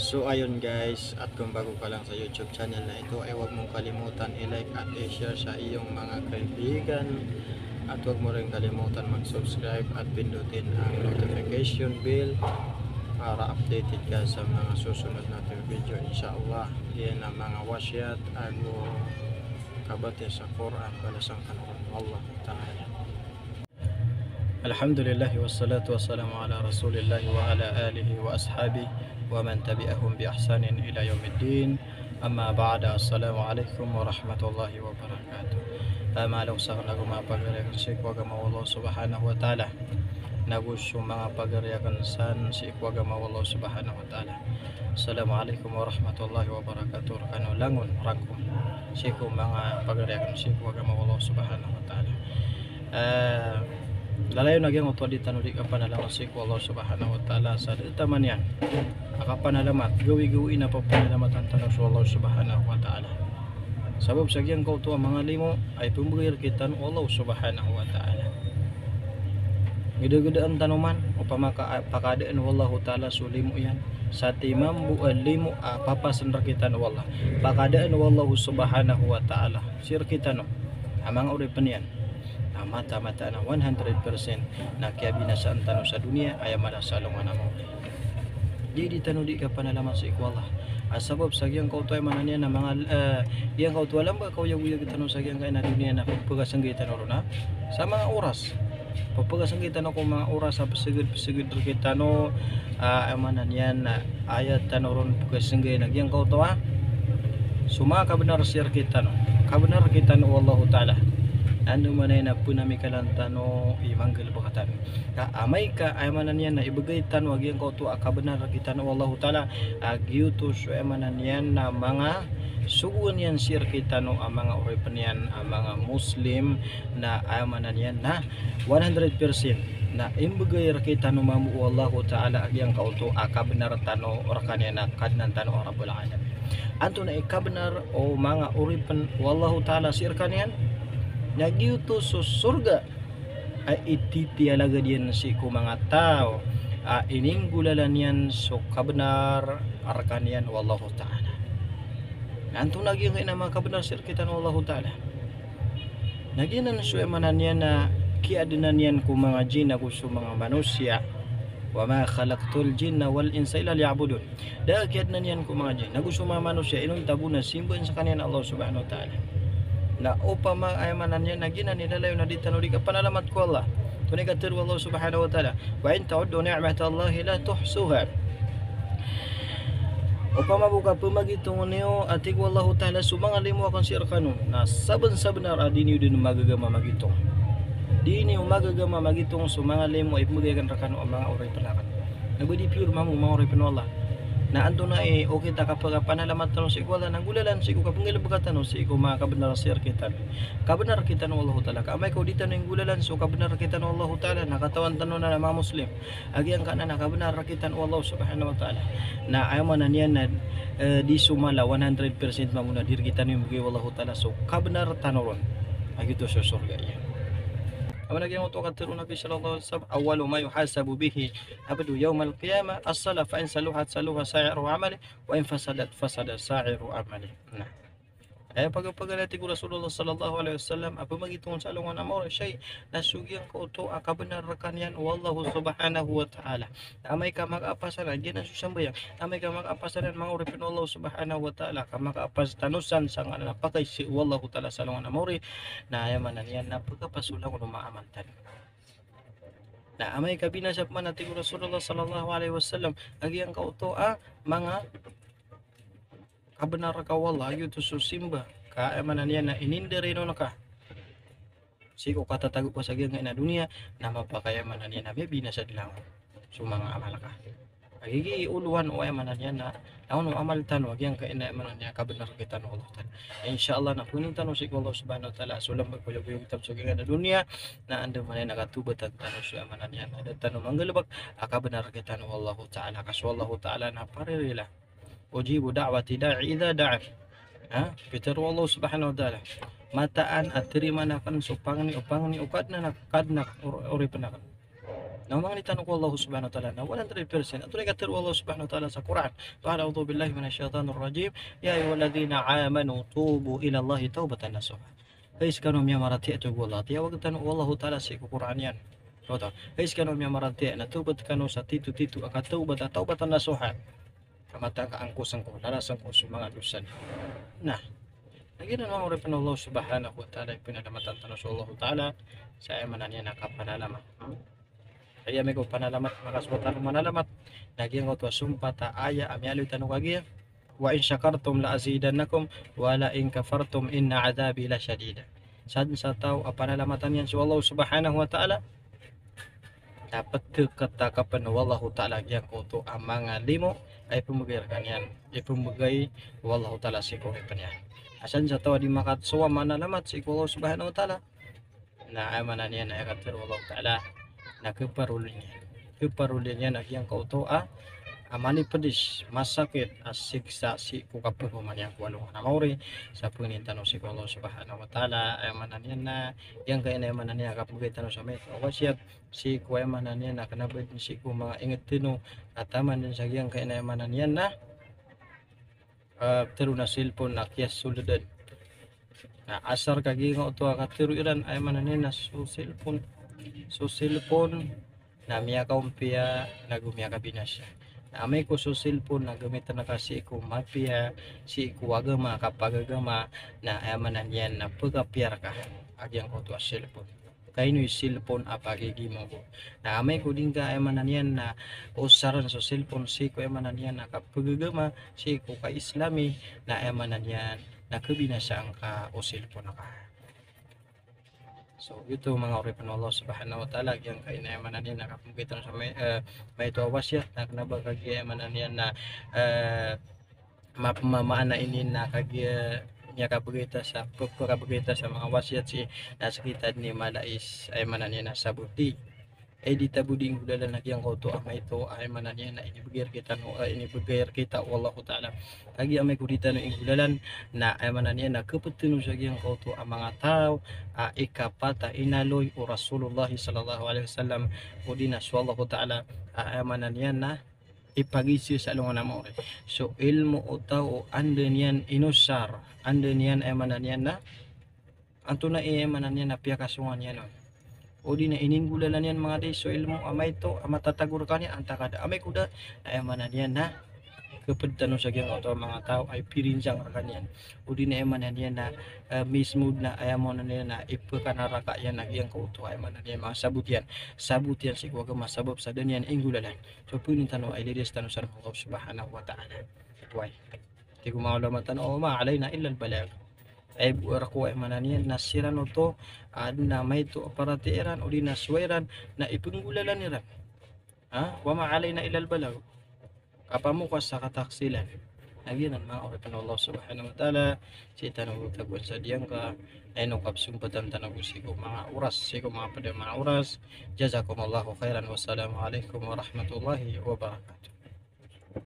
So ayun guys, at kung bago ka lang sa YouTube channel na ito ay huwag mong kalimutan i-like at i-share sa iyong mga kaibigan, at huwag mo rin kalimutan mag-subscribe at pindutin ang notification bell para updated ka sa mga susunod nating video, inshallah. Yan ang mga wasyat ago kabate sa Quran balasang kanon Allah Ta'ala. Alhamdulillah wassalatu wassalamu ala rasulillah wa ala alihi wa ashabihi wa man tabi'ahum bi ihsanin ila yaumiddin. Amma ba'da, assalamu alaikum warahmatullahi wabarakatuh. Malaw sa kanang mapagariyakan si Ikwagama Allah subhanahu wa ta'ala. Nagusyo mga pagariyakan san si Ikwagama Allah subhanahu wa ta'ala. Assalamu alaikum warahmatullahi wabarakatuh. Kano langon rakum si mga pagariyakan si Ikwagama Allah subhanahu wa ta'ala. Lalayo nagyang utwa di tanulik ang panalamat si Allah subhanahu wa ta'ala sa taman yan akapanalamat gawi-gawi na papanalamat ang tanong sa Allah subhanahu wa ta'ala. Sabab sa gyang kautuwa mga limo ay pumugir kita ng Allah subhanahu wa ta'ala. Gida-gidaan tanuman o pakadaan wallahu ta'ala sulimu yan sa timam buan limo papasan kita ng Allah pakadaan wallahu subhanahu wa ta'ala sir kita no amang uripan yan mata-mata na 100% na kaya binasaan tanong sa dunia ay malasalungan na mo. Di tanong di ka panalaman sa ikwala. Sabab sa giyang kautuay man niya na mga iyang kautuay lang ba kauyag-uyag tanong sa giyang kain na dunia na pagpagasang kita no na sa mga oras. Pagpagasang kita no kung mga oras sa pasigid kita no amanan yan na ayat tanong ron pagpagasang kita na giyang kautuay. Suma kabenar sir kita no. Kabenar kita no wallahu ta'ala. Ano man ay napunami kalantano imanggal bakatan ka amay ka ay manan yan na ibagay tan wag yang kauto akabenar kita na wallahu ta'ala agyutos ay manan yan na mga sugun yan sir kita no ang mga uripan yan ang mga muslim na ay manan yan na 100% na imbagay kita no mamu wallahu ta'ala agyang kauto akabenar tano orakan yan na kadnan tano rabbul alamin anto na ikabenar o mga uripan wallahu ta'ala sir kanyan nagyuto sa surga ay ititialaga diyan si ko mga tao ininggulalan yan so kabenar arkan yan wallahu ta'ala. Nanto nagyang na mga kabenar sir kita na wallahu ta'ala nagyanan so emanan yan na kiadanan yan ko mga jin ako so mga manusia wa ma khalaqtul jinna wal insa illa liya'budun dahil kiadanan yan ko mga jin nagusto mga manusia inong tabunan simbahan sa kanyan Allah subhanahu wa ta'ala na upama ay manan yan naginan nilalayo na dito nuli ka panalamat ko Allah tunay ka tiru Allah subhanahu wa ta'ala wa in ta'uddu ni'matallahi la tuhsuha upama buka pumagitong niyo atig wallahu ta'ala sumanga limo akong sir kanu na saban-sabenar adini din magagama magitong dini magagama magitong sumanga limo ay pumagigan rakano ang mga oray panakan nagudi pure mamu mga oray panwala na ando na okay ta kapag panalamat tanong si ikwala nang gulalan si ko kapag ngilabagatan si ko mga kabenar sir kita kabenar kita ng Allah ta'ala kamay ko dito na yung gulalan so kabenar kita ng Allah ta'ala nakatawan tanong na mga muslim agyang ka na kabenar kita ng Allah subhanahu wa ta'ala na ayaw man niyan na di sumala 100% mamuna dir kita ng Allah ta'ala so kabenar tanong ron agito sa surga yan. Aman nagyang uto katiro Nabi sallallahu alaihi wasallam awwalu ma yuhasabu bihi abdu yawm al-qiyamah as-salah fa in saluhat saluha sa'iru amali wa in fasadat fasada sa'iru amali. Nah. Ay pagpagalati ko Rasulullah sallallahu alaihi wasallam apa magitong sa lungan amor shay nasugyang ko uto akabenar kanyan wallahu subhanahu wa ta'ala. Amay ka mag-apasan diyan ang susambayan. Amay ka mag-apasan mga uripin Allah subhanahu wa ta'ala ka mag-apas tanusan sang napakay si wallahu ta'ala sa lungan amor na ayamanan yan napagapasulang ko maamantan. Na amay kabinasap man natin Rasulullah sallallahu alaihi wasallam agyang kauto mga kabenar ka wala yuto susimba ka emanan yan na ininderino na ka siko katatago ko sa gyang na dunia na mapakaya manan yan na may binasa dilang so mga amal ka agigi uluhan o emanan yan na naon amal tan wag yang kaina emanan yan kabenar kita no Allah tan insyaallah na punin tanong si Allah subhanahu wa ta'ala sulam pagkuyog kitab sa gyang na dunia na ando man nakatubatan tanong si emanan yan ada tanong manggalabak kabenar kita no Allah ta'ala kasallahu ta'ala na paririla ujibu da'wati da'i idza da'a Peter Allah subhanahu wa ta'ala mataan at terima na kan supang ni upang ni ukad na nakad na uri panakan na mangitan ko Allah subhanahu wa ta'ala na 100% ato nagatir Allah subhanahu wa ta'ala sa Quran. A'udhu billahi minasyaitanir rajim. Ya ayyuhalladzina amanu tubu ila Allah taubatan nasuha. Guys kanom ya marati ito Allah. Tiya wag tan Allah ta'ala sa Quran yan. Oto. Guys kanom ya marati na tubat kanu sa titu-titu aka taubatan nasuha. Kamata ka angkusan ko, lalasan ko sa mga dosa. Nah, lagi na mga uripan Allah subhanahu wa ta'ala pinadamatan tanong sa Allah ta'ala sa emanan niya nakapanalamat. Kaya may ko panalamat, makasbutan ng manalamat. Lagi ko to sumpata aya amyaloy tanong kagaya. Wa in syakartum la azidannakum wa la in kafartum inna adabi la syadida. Sa tao panalamatan yan sa Allah subhanahu wa ta'ala. Dapat ketakapan wallahu ta'ala yang ko ang mga limo ay pumugay kanyan. Ipumugay wallahu ta'ala si ko yan. Asan sa tao di makatsuwa manalamat si Allah subhanahu wa ta'ala. Na amanan niya na ikatir wallahu ta'ala. Na keparulin niya na yang kauto amani pedis masakit asiksa si kukapuman yang walong namori sa pangintano si Allah subhanahu wa ta'ala amanan niya na yang kaya na amanan niya kapugay tanong sa may wasiat si kuya amanan niya na kanabad si ku mga ingat tino at aman din sa yang kaya na amanan niya na tero na cellphone na kiyas suludan na asar kagi nga ito akatiro iran ay amanan niya na so cellphone na miya kaumpia na gumiya kabinasya na amay ko so cellphone na gamitan na kasi ko mapia si ko agama kapagagama na amanan yan na pagapiyar ka agyang ko to cellphone kay no cellphone apagigi mo ko na amay ko din ka amanan yan na usaran so cellphone si ko amanan yan na kapagagama si ko ka islami na amanan yan na kabinasya ang ka o cellphone na ka. So ito mga uripan Allah subhanahu wa ta'ala yang kainamanan niya nakapugitan sa may ito wasya na kanabagagayamanan niya na mapamamaana ini na niya kapagita sa mga wasyat si nasa kitad ni malais ay manan niya na sabuti ay di tabuding gudalan na kiyang kauto amay ito ay manan niya na inibigir kita wallahu ta'ala lagi amay kudita no inggudalan na ay manan niya na kapatino sa kiyang kauto ang mga tao ikapata inaloy o Rasulullah sallallahu alaihi wasallam o dinas wallahu ta'ala ay manan niya na ipagisi sa alungan na mo so ilmo o tao anden yan inusar anden yan ay manan niya na anto na ay manan niya na piyakasungan yan o di na ininggulalan yan mga day so ilmo amay to matatagur ka niya ang takada amay kuda ay manan yan na kapag tanong sa gyang auto mga tao ay pirinjang kanyan o di na manan yan na mismo na ay mo na niya na ipakanaraka yan na gyang kauto ay manan yan mga sabut yan si kuwaga masabab sa danyan inggulalan so punin tanong ay liris tanong sa Allah subhanahu wa ta'ala why di ko maulamatan o maalay na ilal balag ay buwara ko ay mananian nasiran o to na may to aparatiran o di nasweran na ipunggulalan niran wa maalay na ilal balag kapamukas sa kataksilan nagyan ang mga oripan Allah subhanahu wa ta'ala si tanong tagwan sa diyang ka ay nung kapsumpatan tanong sigo mga mga pada mga oras jazakumullahu khairan wassalamualaikum warahmatullahi wabarakatuh.